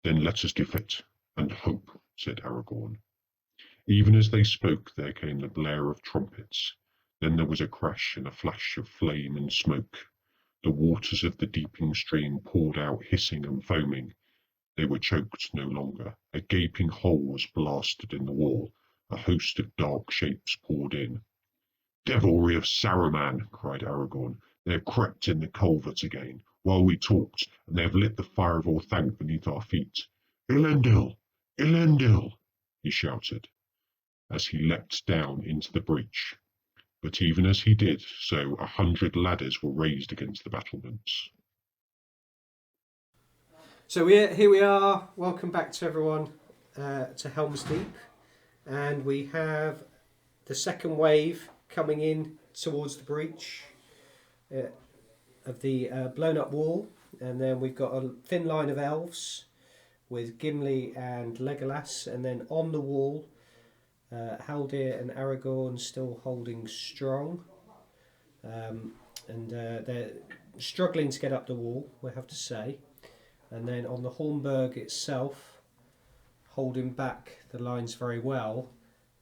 Then let us give it, and hope, said Aragorn. Even as they spoke there came the blare of trumpets. Then there was a crash and a flash of flame and smoke. The waters of the deepening stream poured out hissing and foaming. They were choked no longer. A gaping hole was blasted in the wall. A host of dark shapes poured in. Devilry of Saruman, cried Aragorn. They have crept in the culvert again, while we talked, and they have lit the fire of Orthanc beneath our feet. Elendil! Elendil! He shouted, as he leapt down into the breach. But even as he did so, 100 ladders were raised against the battlements. So here we are. Welcome back to everyone to Helm's Deep, and we have the second wave coming in towards the breach of the blown up wall, and then we've got a thin line of elves with Gimli and Legolas, and then on the wall Haldir and Aragorn still holding strong, and they're struggling to get up the wall, we have to say. And then on the Hornburg itself, holding back the lines very well.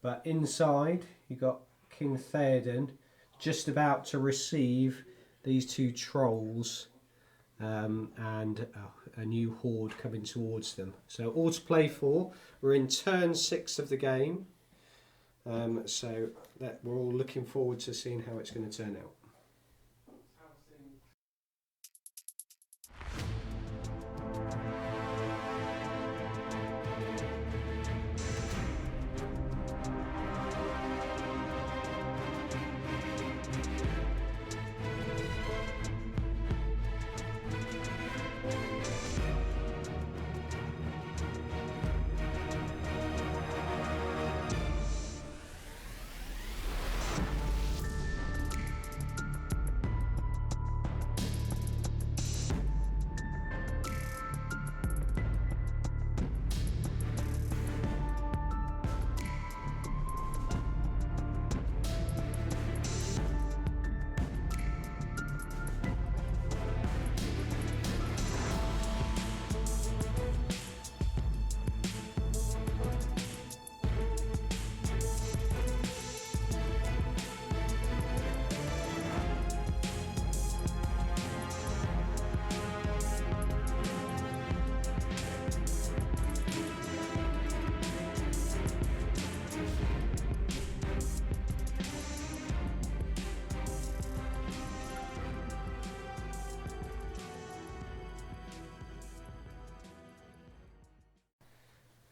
But inside, you've got King Theoden just about to receive these two trolls and a new horde coming towards them. So all to play for. We're in turn 6 of the game. So that we're all looking forward to seeing how it's going to turn out.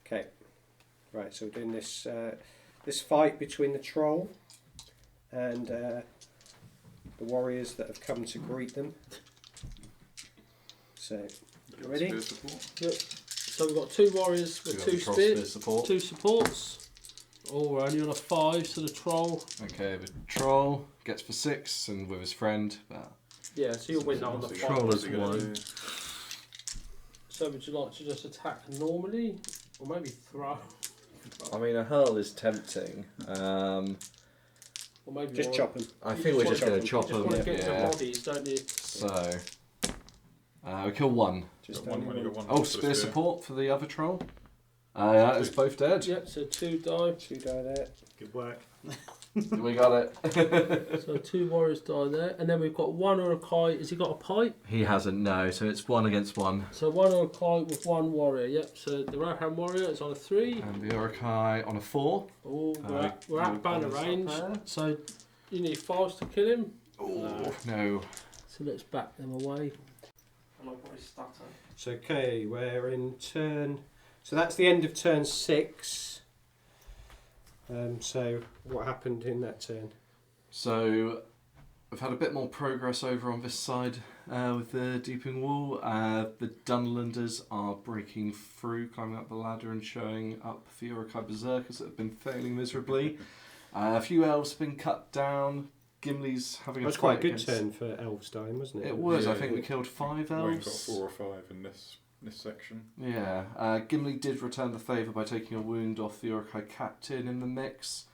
Okay, right. So we're doing this this fight between the troll and the warriors that have come to greet them. So, you ready? Yep. So we've got 2 warriors with 2 spears, 2 supports. Oh, we're only on a 5, so the troll. Okay, the troll gets for 6, and with his friend. Yeah, so you'll win that on the 5. Troll is 1. So would you like to just attack normally, or maybe throw? I mean, a hurl is tempting. Or maybe Just chop them. I think we're just going to chop them. them. You just want to get their bodies, don't you? So, we kill 1. Just one when you got one. Oh, spear support for the other troll. That is both dead. Yep, so 2 die. 2 die there. Good work. We got it. So 2 warriors die there, and then we've got 1 Urukai. Has he got a pipe? He hasn't, no. So it's 1 against 1. So 1 Urukai with 1 warrior. Yep. So the Rohan warrior is on a 3. And the Urukai on a 4. Oh, we're at banner range. So you need 5s to kill him. Oh no. So let's back them away. I like what his stat at. So okay, we're in turn. So that's the end of turn 6. So what happened in that turn? So we've had a bit more progress over on this side with the deepening wall. The Dunlanders are breaking through, climbing up the ladder and showing up the Urukai berserkers that have been failing miserably. A few elves have been cut down. Gimli's having That was quite a good turn for elves dying, wasn't it? It was. Yeah, I think we killed 5 We've elves. got 4 or 5 in this section. Yeah, Gimli did return the favour by taking a wound off the Urukai captain in the mix,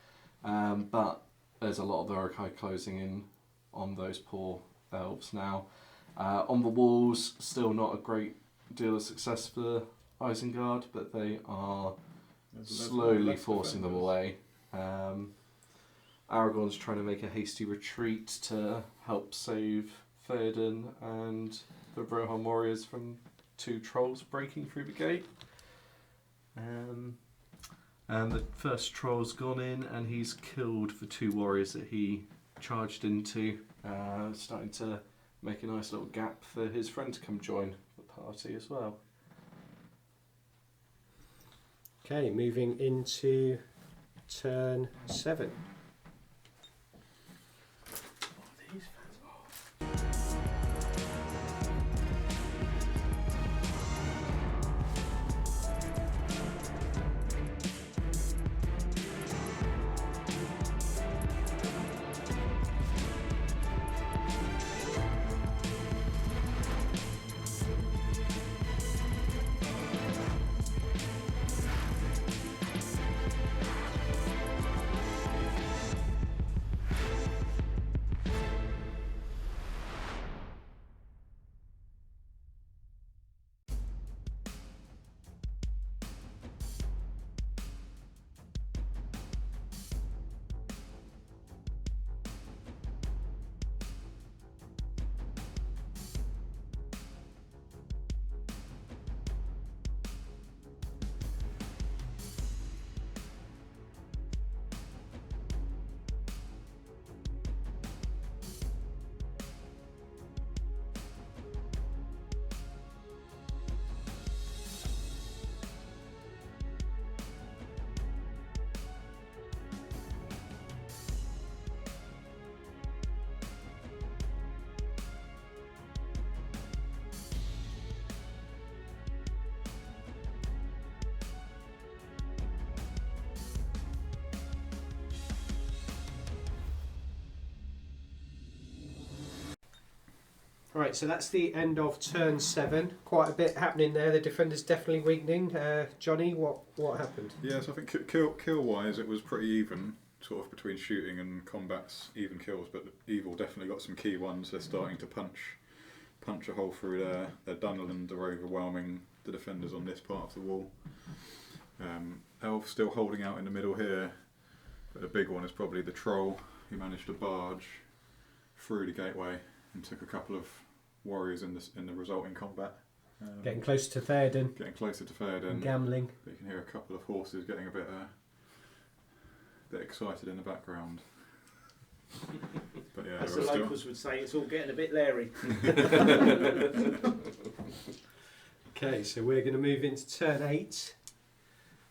but there's a lot of the Urukai closing in on those poor elves now. On the walls, still not a great deal of success for Isengard, but they are There's slowly less forcing them defenders. away. Aragorn's trying to make a hasty retreat to help save Theoden and the Rohan warriors from 2 trolls breaking through the gate. And the first troll's gone in and he's killed the 2 warriors that he charged into, starting to make a nice little gap for his friend to come join the party as well. Okay, moving into turn 7. Right, so that's the end of turn 7. Quite a bit happening there. The defender's definitely weakening. Johnny, what happened? Yes, I think kill-wise it was pretty even, sort of between shooting and combats, even kills, but Evil definitely got some key ones. They're starting to punch a hole through there. Their Dunland are overwhelming the defenders on this part of the wall. Elf still holding out in the middle here, but the big one is probably the Troll, who managed to barge through the gateway and took a couple of warriors in the resulting combat. Getting closer to Theoden. Getting closer to Theoden. And gambling. You can hear a couple of horses getting a bit excited in the background. But yeah, as the locals would say, it's all getting a bit leery. Okay, so we're going to move into turn 8.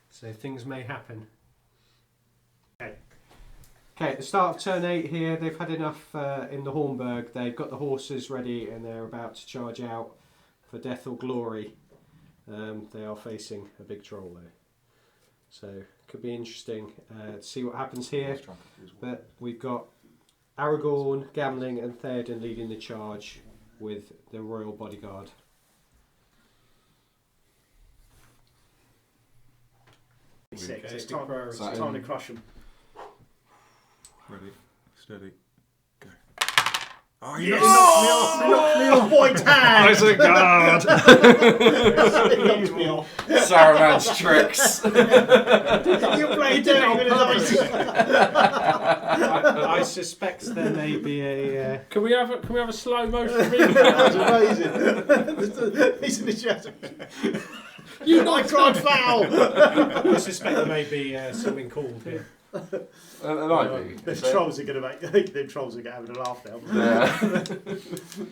So things may happen. Okay, at the start of turn 8 here, they've had enough in the Hornburg. They've got the horses ready and they're about to charge out for death or glory. They are facing a big troll though. So, could be interesting to see what happens here. But we've got Aragorn, Gambling and Theoden leading the charge with the royal bodyguard. It's time to crush them. Ready, steady, go. Oh, you knocked me off, boy, tag! Isengard! He knocked me off. Saruman's tricks. You played dirty with his I suspect there may be a... Can we have a slow motion That was amazing. He's in the chasm. I cried foul! I suspect there may be something called here. It might be. The trolls are going to make. The trolls are going to have a laugh now. Yeah.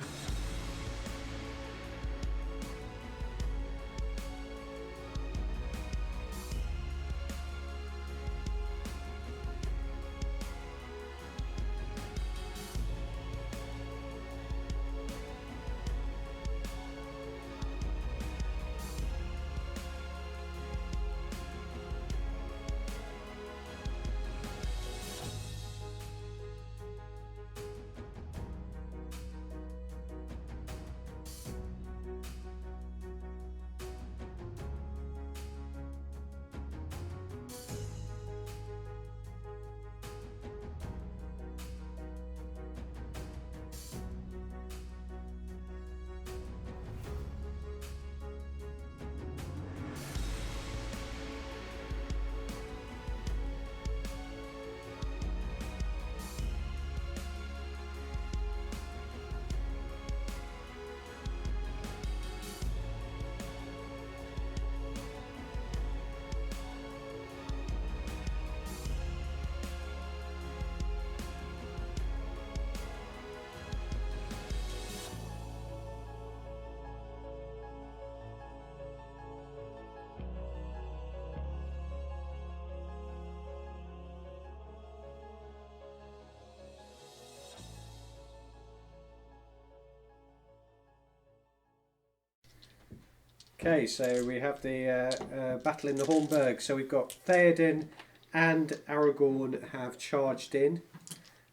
Okay, so we have the battle in the Hornburg. So we've got Theoden and Aragorn have charged in.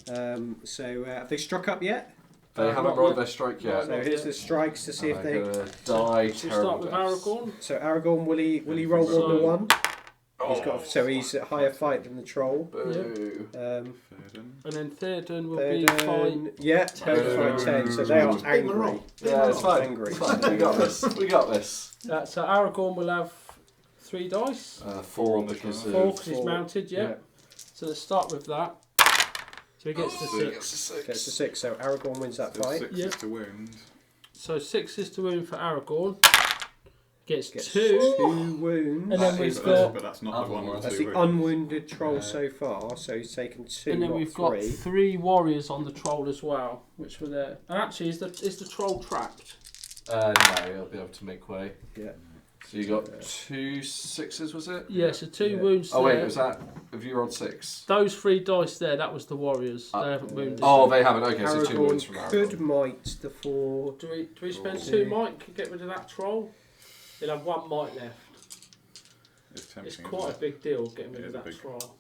So have they struck up yet? They haven't rolled their strike yet. So here's the strikes to see if they. Die. So start with Aragorn. So Aragorn, will he roll 1 to 1? He's got, so he's at higher fight than the troll. Boo. Um, And then Theoden will Theoden, be fight. yeah, fight 10. So they are angry. Yeah, it's fine. Angry. It's fine. We got this. We got this. So Aragorn will have 3 dice. 4 because 4 because he's Four. mounted, yeah. Yeah. So let's start with that. So he gets to 6. Gets to 6. So Aragorn wins that So fight. 6 Yeah. is to wound. So 6 is to wound for Aragorn. Gets Gets 2. 2 wounds. And then we've got. But that's not the one with That's 2 the wounds. unwounded troll so far. So he's taken 2. And then not we've 3. got 3 warriors on the troll as well, which were there. And actually, is the troll trapped? No, he'll be able to make way. Yeah. So you got 2 6s, was it? Yeah, so 2 Yeah. wounds Oh there. wait, was that? Have you rolled 6? Those 3 dice there, that was the warriors. They haven't wounded. Oh, they haven't. Okay, so 2 wounds from Aragorn Aragorn. could might the 4. Do we spend Oh. 2 might to get rid of that troll? He'll have 1 might left. It's tempting. It's isn't quite a it? big deal getting rid It of is a that big- troll.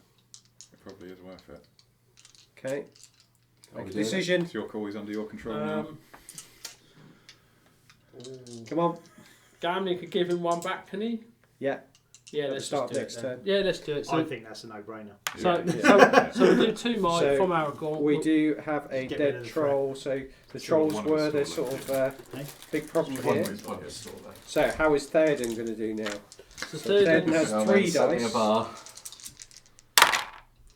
It probably is worth it. Okay. Oh, Make a we did. decision. It's your call. He's under your control now. Come on. Gimli could give him 1 back, can he? Yeah. Yeah, At the let's start just do next it then. turn. Yeah, let's do it. I So, think that's a no-brainer. so we do 2 might So from Aragorn. We do have a Get rid dead of the troll. So the So trolls one of were the the store sort left. of big problem One here. with one is still there. So how is Theoden going to do now? So So Theoden Theoden has Oh, 3 man, set me a dice. bar.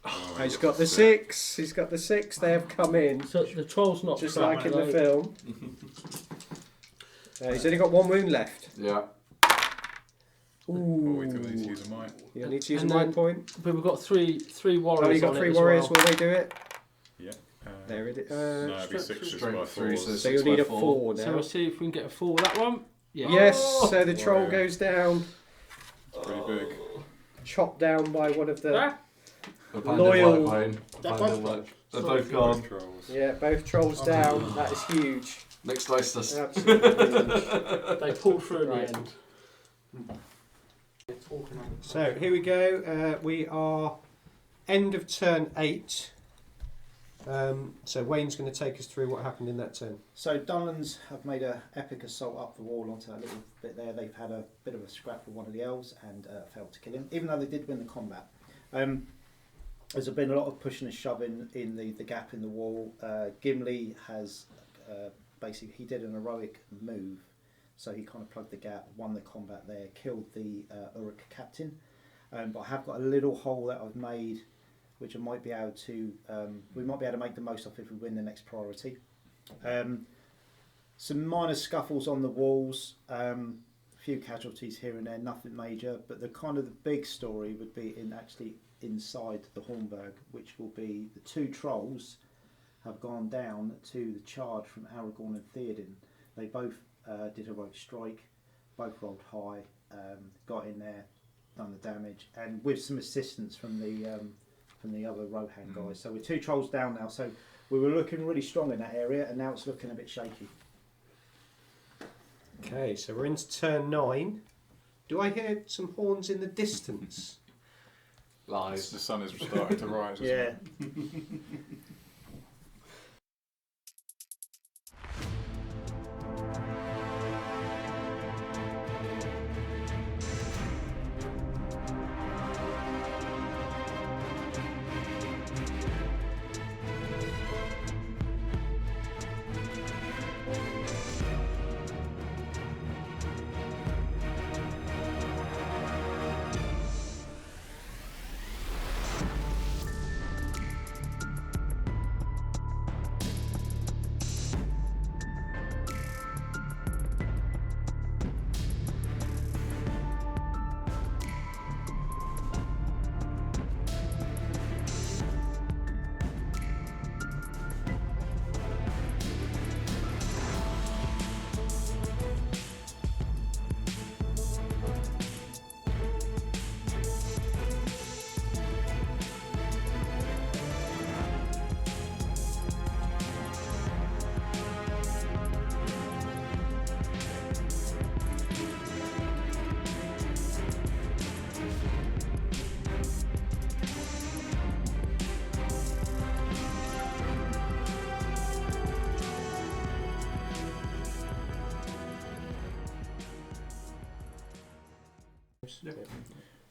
Oh, He's got the 6. He's got the 6. They have come in, So the troll's not just trapped, like in the though. film. He's only got 1 wound left. Yeah. Oh, we do need to use a might. You need to use a And might then- point. But we've got three warriors. Oh, you got on 3 it as warriors. well. Will they do it? Yeah. There it is. No, it'd be 6 by Strength 4. 3, So 6 you'll need by a 4 So now. we'll see if we can get a 4 with that one. Yeah. Yes, so the troll Warrior. goes down, Pretty big. chopped down by one of the. Ah, Loyal- They're both They're both gone. Both trolls. Yeah, both trolls down. That is huge. Next dice does. Absolutely huge. they pulled through in Right. the end. So here we go. We are end of turn 8. So Wayne's going to take us through what happened in that turn. So Dunlands have made an epic assault up the wall onto that little bit there. They've had a bit of a scrap with one of the elves and failed to kill him, even though they did win the combat. There's been a lot of pushing and shoving in the gap in the wall. Gimli has basically, he did an heroic move, so he kind of plugged the gap, won the combat there, killed the Uruk captain. But I have got a little hole that I've made, which I might be able to, we might be able to make the most of if we win the next priority. Some minor scuffles on the walls, a few casualties here and there, nothing major, but the kind of the big story would be in actually inside the Hornburg, which will be the 2 trolls have gone down to the charge from Aragorn and Theoden. They both did a rogue strike, both rolled high, got in there, done the damage, and with some assistance from the other Rohan guys. So we're 2 trolls down now. So we were looking really strong in that area, and now it's looking a bit shaky. Okay, so we're into turn 9. Do I hear some horns in the distance? Lies. The sun is starting to rise. isn't Yeah. it?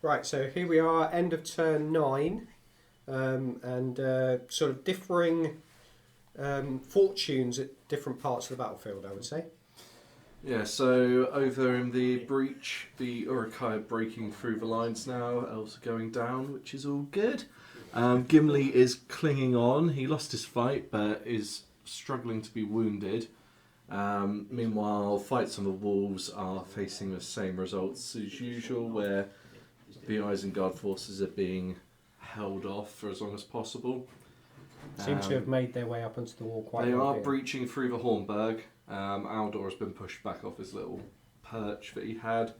Right, so here we are, end of turn 9, and sort of differing fortunes at different parts of the battlefield, I would say. Yeah, so over in the breach, the Uruk-hai are breaking through the lines now. Elves are going down, which is all good. Gimli is clinging on. He lost his fight, but is struggling to be wounded. Meanwhile, fights on the walls are facing the same results as usual, where the Isengard forces are being held off for as long as possible. Seem to have made their way up onto the wall quite They well are here. breaching through the Hornburg. Aldor has been pushed back off his little perch that he had.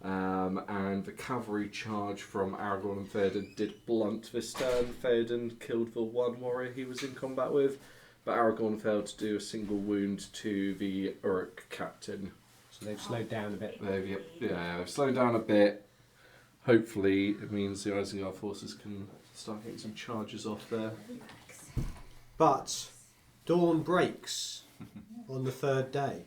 And the cavalry charge from Aragorn and Theoden did blunt this turn. Theoden killed the one warrior he was in combat with, but Aragorn failed to do a single wound to the Uruk captain. So they've slowed down a bit. They've slowed down a bit. Hopefully it means the Isengard forces can start getting some charges off there. But dawn breaks on the third day.